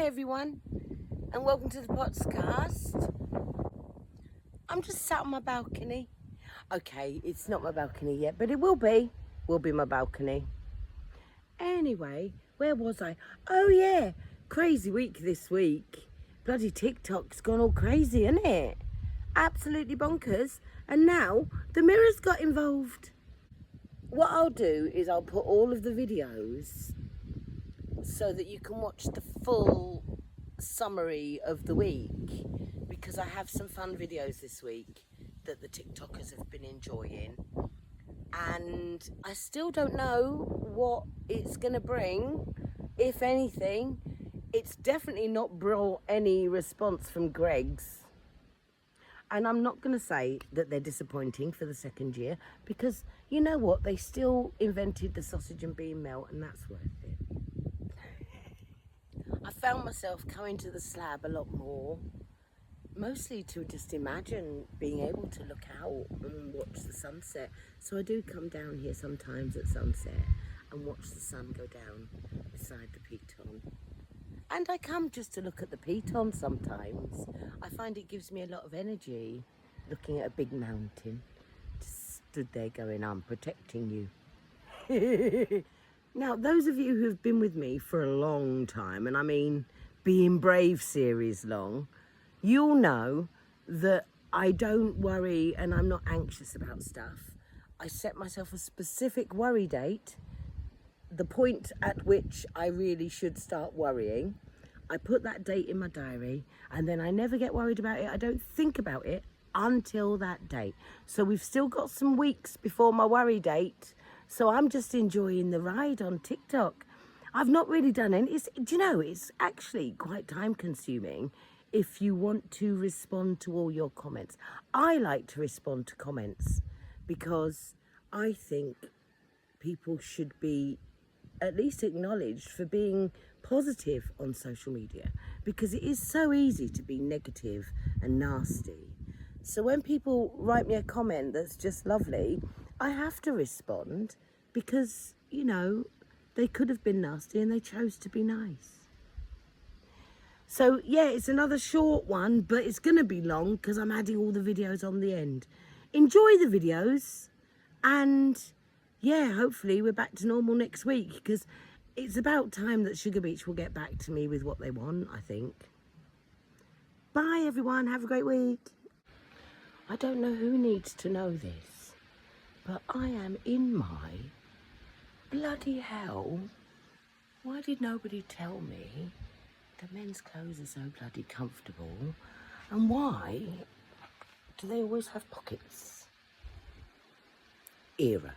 everyone, and welcome to the Potscast. I'm just sat on my balcony. Okay, it's not my balcony yet, but it will be my balcony. Anyway, where was I? Oh yeah, crazy week this week. Bloody TikTok's gone all crazy, isn't it? Absolutely bonkers. And now the Mirror's got involved. What I'll do is I'll put all of the videos so that you can watch the full summary of the week, because I have some fun videos this week that the TikTokers have been enjoying, and I still don't know what it's gonna bring, if anything. It's definitely not brought any response from Greg's, and I'm not gonna say that they're disappointing for the second year, because you know what, they still invented the sausage and bean melt, and that's worth it. I found myself coming to the slab a lot more, mostly to just imagine being able to look out and watch the sunset. So I do come down here sometimes at sunset and watch the sun go down beside the piton. And I come just to look at the piton sometimes. I find it gives me a lot of energy looking at a big mountain. Just stood there going, I'm protecting you. Now, those of you who've been with me for a long time, and I mean Being Brave series long, you'll know that I don't worry and I'm not anxious about stuff. I set myself a specific worry date, the point at which I really should start worrying. I put that date in my diary, and then I never get worried about it. I don't think about it until that date. So we've still got some weeks before my worry date. So I'm just enjoying the ride on TikTok. I've not really done any. Do you know, it's actually quite time consuming if you want to respond to all your comments. I like to respond to comments because I think people should be at least acknowledged for being positive on social media, because it is so easy to be negative and nasty. So when people write me a comment that's just lovely, I have to respond, because, you know, they could have been nasty and they chose to be nice. So yeah, it's another short one, but it's going to be long because I'm adding all the videos on the end. Enjoy the videos, and yeah, hopefully we're back to normal next week, because it's about time that Sugar Beach will get back to me with what they want, I think. Bye everyone, have a great week. I don't know who needs to know this, but I am in my bloody hell. Why did nobody tell me that men's clothes are so bloody comfortable? And why do they always have pockets? Era.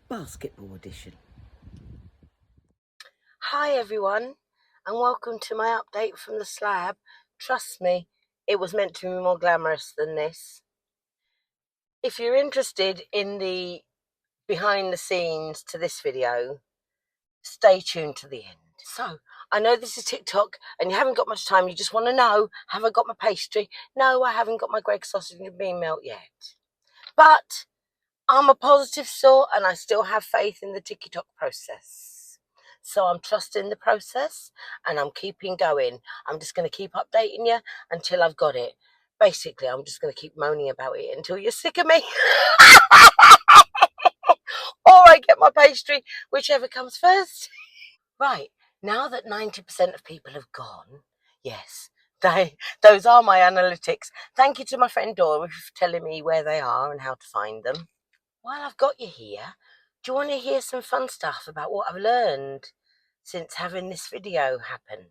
Basketball edition. Hi everyone, and welcome to my update from the slab. Trust me, it was meant to be more glamorous than this. If you're interested in the behind the scenes to this video, stay tuned to the end. So, I know this is TikTok and you haven't got much time. You just want to know, have I got my pastry? No, I haven't got my Greg's sausage and bean melt yet. But I'm a positive sort and I still have faith in the TikkyTok process. So I'm trusting the process and I'm keeping going. I'm just going to keep updating you until I've got it. Basically, I'm just going to keep moaning about it until you're sick of me. Or I get my pastry, whichever comes first. Right, now that 90% of people have gone, yes, those are my analytics. Thank you to my friend Dora for telling me where they are and how to find them. While I've got you here, do you want to hear some fun stuff about what I've learned since having this video happen?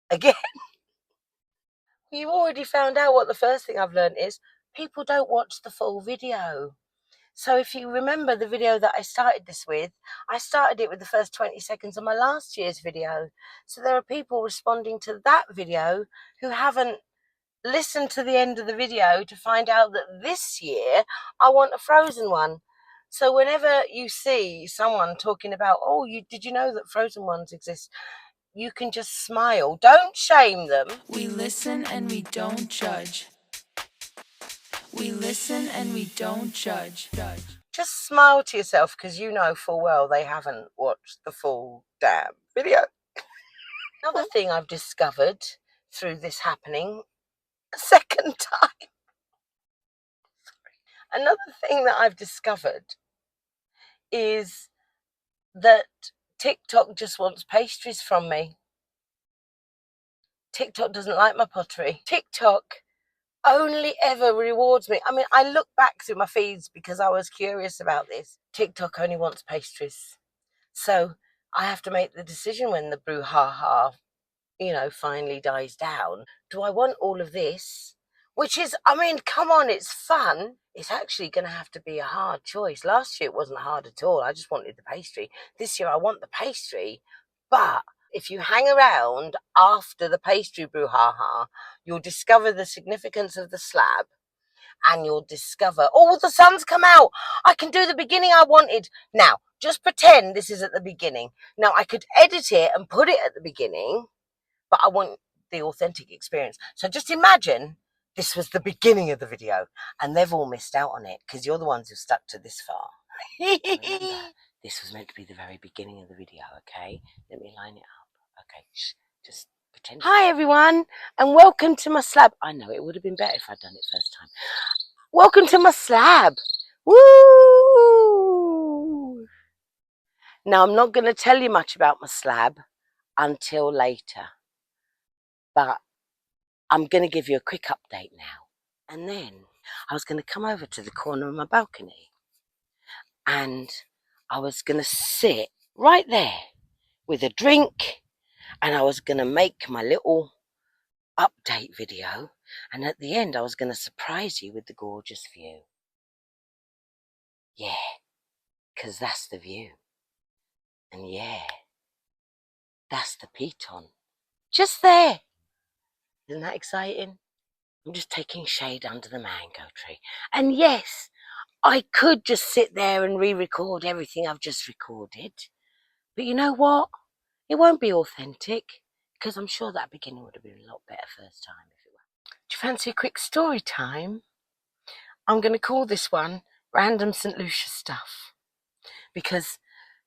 Again, you've already found out what the first thing I've learned is. People don't watch the full video. So if you remember the video that I started this with, I started it with the first 20 seconds of my last year's video. So there are people responding to that video who haven't listened to the end of the video to find out that this year I want a frozen one. So whenever you see someone talking about, oh, did you know that frozen ones exist? You can just smile. Don't shame them. We listen and we don't judge. We listen and we don't judge. Just smile to yourself, because you know full well they haven't watched the full damn video. Another thing I've discovered through this happening a second time. Another thing that I've discovered is that TikTok just wants pastries from me. TikTok doesn't like my pottery. TikTok only ever rewards me. I mean, I look back through my feeds because I was curious about this. TikTok only wants pastries. So I have to make the decision when the brouhaha, finally dies down. Do I want all of this? Which is, I mean, come on, it's fun. It's actually going to have to be a hard choice. Last year it wasn't hard at all. I just wanted the pastry. This year I want the pastry. But if you hang around after the pastry brouhaha, you'll discover the significance of the slab. And you'll discover, oh, the sun's come out. I can do the beginning I wanted. Now, just pretend this is at the beginning. Now, I could edit it and put it at the beginning, but I want the authentic experience. So just imagine this was the beginning of the video and they've all missed out on it because you're the ones who stuck to this far. Remember, this was meant to be the very beginning of the video, okay? Let me line it up. Okay, just pretend. Hi, everyone, and welcome to my slab. I know, it would have been better if I'd done it first time. Welcome to my slab. Woo! Now, I'm not going to tell you much about my slab until later, but I'm going to give you a quick update now. And then I was going to come over to the corner of my balcony and I was going to sit right there with a drink and I was going to make my little update video, and at the end I was going to surprise you with the gorgeous view. Yeah, because that's the view. And yeah, that's the piton. Just there. Isn't that exciting? I'm just taking shade under the mango tree. And yes, I could just sit there and re-record everything I've just recorded. But you know what? It won't be authentic, because I'm sure that beginning would have been a lot better first time if it were. Do you fancy a quick story time? I'm going to call this one Random St. Lucia Stuff. Because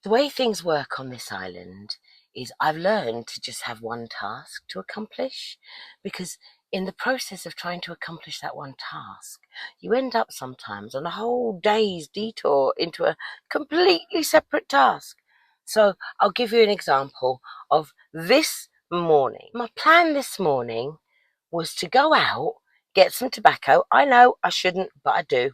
the way things work on this island is I've learned to just have one task to accomplish, because in the process of trying to accomplish that one task, you end up sometimes on a whole day's detour into a completely separate task. So I'll give you an example of this morning. My plan this morning was to go out, get some tobacco. I know I shouldn't, but I do.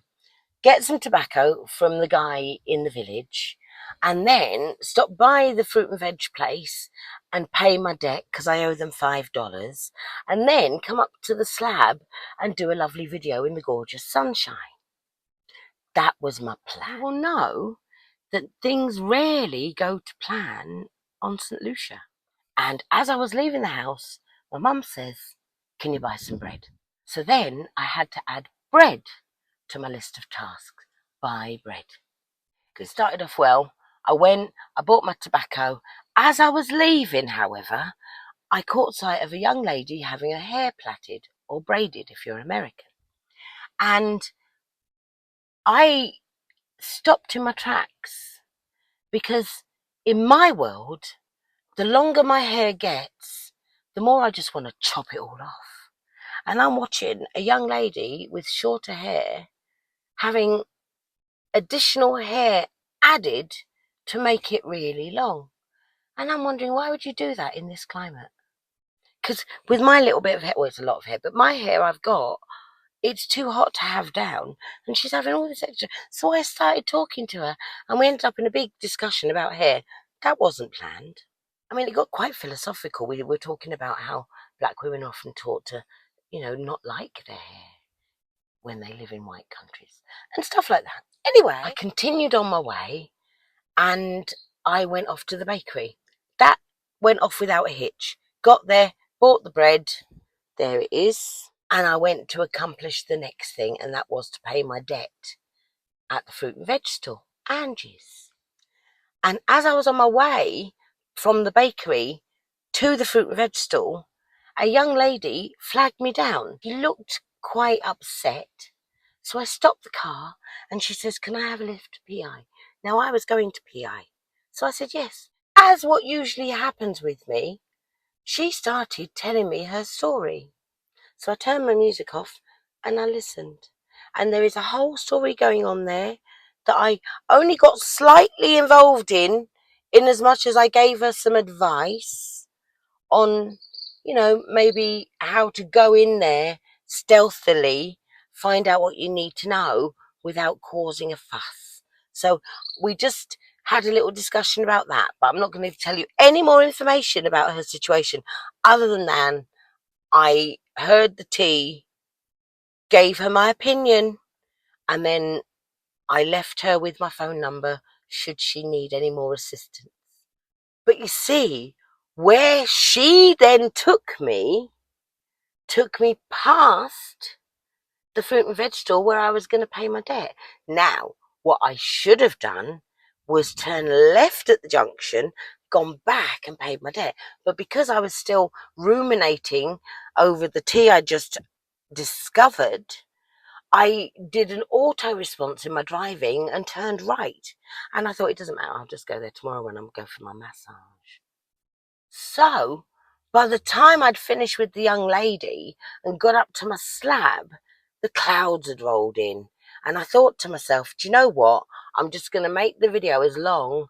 Get some tobacco from the guy in the village, and then stop by the fruit and veg place and pay my debt because I owe them $5, and then come up to the slab and do a lovely video in the gorgeous sunshine. That was my plan. You will know that things rarely go to plan on St. Lucia. And as I was leaving the house, my mum says, "Can you buy some bread?" So then I had to add bread to my list of tasks. Buy bread. It started off well. I went, I bought my tobacco. As I was leaving, however, I caught sight of a young lady having her hair plaited, or braided if you're American. And I stopped in my tracks, because in my world, the longer my hair gets, the more I just want to chop it all off. And I'm watching a young lady with shorter hair having additional hair added to make it really long. And I'm wondering, why would you do that in this climate? Because with my little bit of hair, well, it's a lot of hair, but my hair I've got, it's too hot to have down, and she's having all this extra. So I started talking to her, and we ended up in a big discussion about hair. That wasn't planned. I mean, it got quite philosophical. We were talking about how black women are often taught to, not like their hair when they live in white countries and stuff like that. Anyway, I continued on my way and I went off to the bakery. That went off without a hitch. Got there, bought the bread, there it is, and I went to accomplish the next thing, and that was to pay my debt at the fruit and veg store, Angie's. And as I was on my way from the bakery to the fruit and veg stall, a young lady flagged me down. She looked quite upset. So I stopped the car and she says, "Can I have a lift to PI?" Now I was going to PI. So I said yes. As what usually happens with me, she started telling me her story. So I turned my music off and I listened. And there is a whole story going on there that I only got slightly involved in as much as I gave her some advice on, maybe how to go in there stealthily, find out what you need to know without causing a fuss. So we just had a little discussion about that, but I'm not going to tell you any more information about her situation other than I heard the tea, gave her my opinion, and then I left her with my phone number should she need any more assistance. But you see, where she then took me past the fruit and veg store where I was going to pay my debt. Now, what I should have done was turn left at the junction, gone back and paid my debt. But because I was still ruminating over the tea I just discovered, I did an auto response in my driving and turned right. And I thought, it doesn't matter, I'll just go there tomorrow when I'm going for my massage. So, by the time I'd finished with the young lady and got up to my slab, the clouds had rolled in. And I thought to myself, do you know what? I'm just going to make the video as long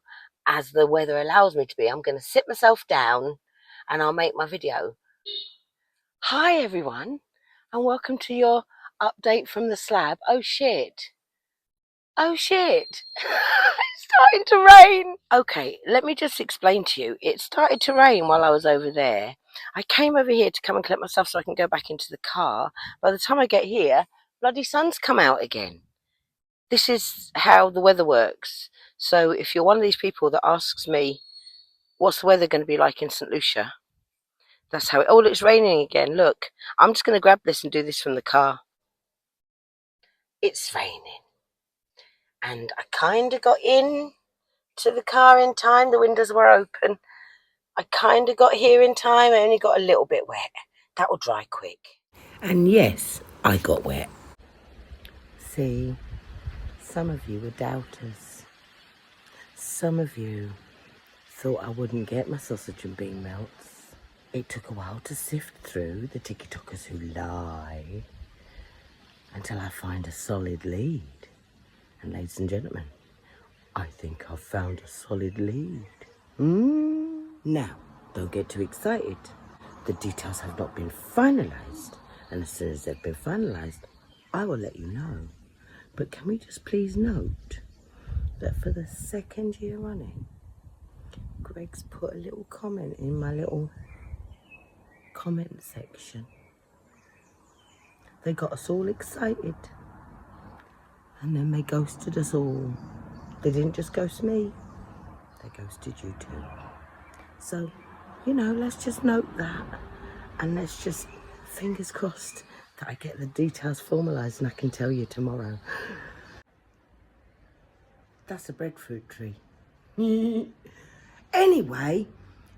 as the weather allows me to be. I'm going to sit myself down and I'll make my video. Hi, everyone, and welcome to your update from the slab. Oh, shit. It's starting to rain. Okay, let me just explain to you. It started to rain while I was over there. I came over here to come and collect myself so I can go back into the car. By the time I get here, bloody sun's come out again. This is how the weather works. So if you're one of these people that asks me, what's the weather going to be like in St. Lucia? That's how it... Oh, it's raining again. Look, I'm just going to grab this and do this from the car. It's raining. And I kind of got in to the car in time. The windows were open. I kind of got here in time. I only got a little bit wet. That will dry quick. And yes, I got wet. See, some of you were doubters. Some of you thought I wouldn't get my sausage and bean melts. It took a while to sift through the TikkyTokers who lie until I find a solid lead. And ladies and gentlemen, I think I've found a solid lead. Now, don't get too excited. The details have not been finalised. And as soon as they've been finalised, I will let you know. But can we just please note that for the second year running, Greg's put a little comment in my little comment section. They got us all excited. And then they ghosted us all. They didn't just ghost me, they ghosted you too. So, let's just note that. And let's just, fingers crossed, that I get the details formalised and I can tell you tomorrow. That's a breadfruit tree. Anyway,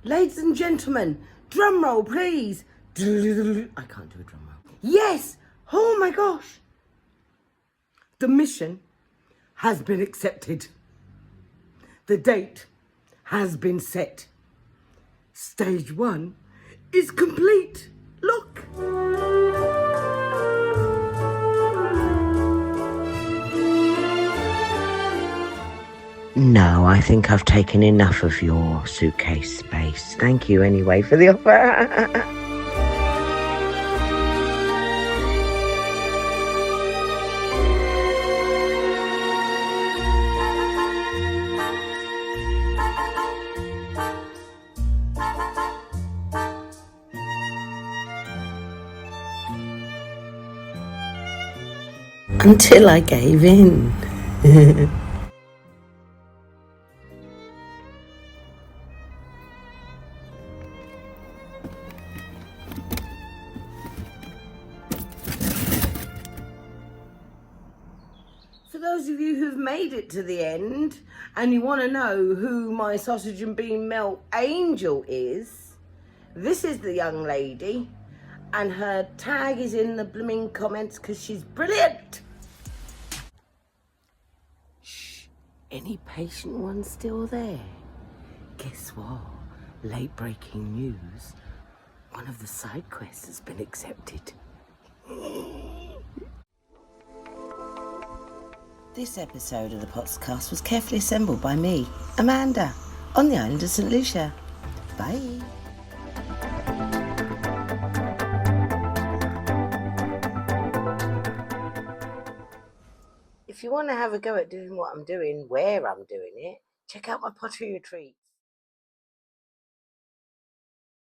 ladies and gentlemen, drum roll, please. I can't do a drum roll. Yes! Oh my gosh! The mission has been accepted. The date has been set. Stage 1 is complete. Look! No, I think I've taken enough of your suitcase space. Thank you anyway for the offer. Until I gave in. For those of you who've made it to the end and you want to know who my sausage and bean melt angel is, this is the young lady, and her tag is in the blooming comments because she's brilliant. Shh, any patient ones still there? Guess what? Late breaking news. One of the side quests has been accepted. This episode of the Potscast was carefully assembled by me, Amanda, on the island of St. Lucia. Bye. If you want to have a go at doing what I'm doing, where I'm doing it, check out my pottery retreat.